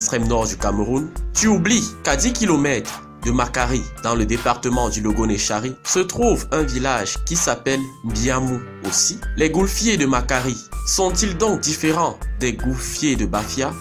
l'extrême nord du Cameroun, tu oublies qu'à 10 km de Makari, dans le département du Logo-Nechari, se trouve un village qui s'appelle Biamou aussi. Les goulfiers de Makari sont-ils donc différents des goulfiers de Bafia?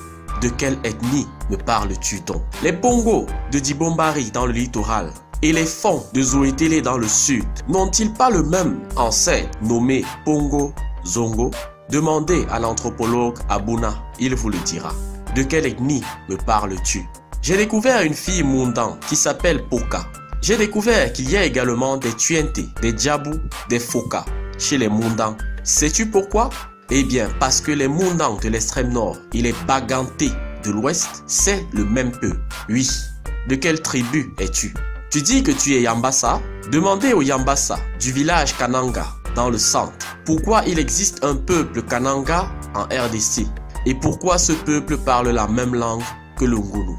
De quelle ethnie me parles-tu donc? Les Pongos de Dibombari dans le littoral et les Fonds de Zoétélé dans le sud n'ont-ils pas le même ancêtre nommé Pongo Zongo? Demandez à l'anthropologue Abouna, il vous le dira. De quelle ethnie me parles-tu? J'ai découvert une fille Mundan qui s'appelle Poka. J'ai découvert qu'il y a également des Tuente, des Djabou, des Foka chez les Mundans. Sais-tu pourquoi? Eh bien, parce que les Mundans de l'extrême nord et les Bagantés de l'ouest, c'est le même peu. Oui, de quelle tribu es-tu? Tu dis que tu es Yambassa? Demandez aux Yambassa du village Kananga dans le centre pourquoi il existe un peuple Kananga en RDC et pourquoi ce peuple parle la même langue que le Ngulu.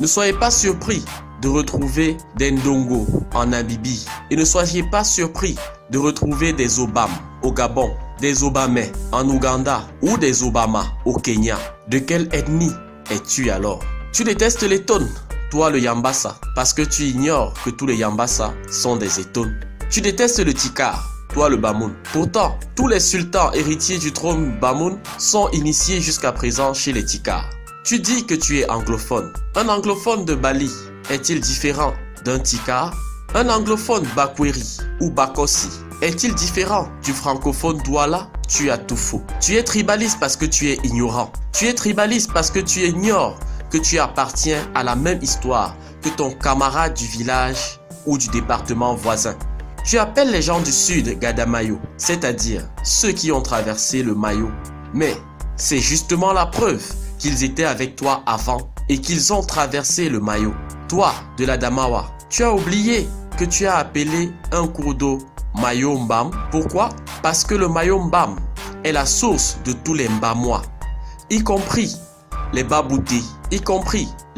Ne soyez pas surpris de retrouver des Ndongo en Namibie et ne soyez pas surpris de retrouver des Obam au Gabon, des Obamais en Ouganda ou des Obama au Kenya. De quelle ethnie es-tu alors? Tu détestes les Tones, toi le Yambassa, parce que tu ignores que tous les Yambassa sont des Etones. Tu détestes le Tikar, toi le Bamoun. Pourtant, tous les sultans héritiers du trône Bamoun sont initiés jusqu'à présent chez les Tikars. Tu dis que tu es anglophone. Un anglophone de Bali est-il différent d'un Tikar? Un anglophone Bakweri ou Bakossi est-il différent du francophone Douala? Tu as tout faux. Tu es tribaliste parce que tu es ignorant. Tu es tribaliste parce que tu ignores que tu appartiens à la même histoire que ton camarade du village ou du département voisin. Tu appelles les gens du sud Gadamayo, c'est-à-dire ceux qui ont traversé le Mayo. Mais c'est justement la preuve qu'ils étaient avec toi avant et qu'ils ont traversé le Mayo. Toi, de la Damawa, tu as oublié que tu as appelé un cours d'eau Mayo Mbam. Pourquoi? Parce que le Mayo Mbam est la source de tous les Mbamois, y compris les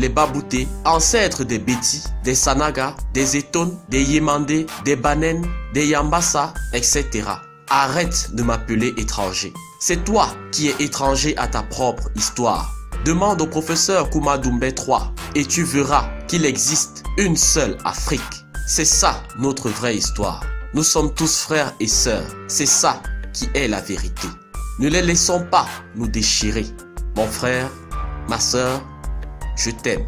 Baboutés, ancêtres des Bétis, des Sanaga, des Etones, des Yémandé, des Banen, des Yambassa, etc. Arrête de m'appeler étranger. C'est toi qui es étranger à ta propre histoire. Demande au professeur Koumadoumbe III et tu verras qu'il existe une seule Afrique. C'est ça notre vraie histoire. Nous sommes tous frères et sœurs. C'est ça qui est la vérité. Ne les laissons pas nous déchirer. Mon frère, ma sœur, je t'aime.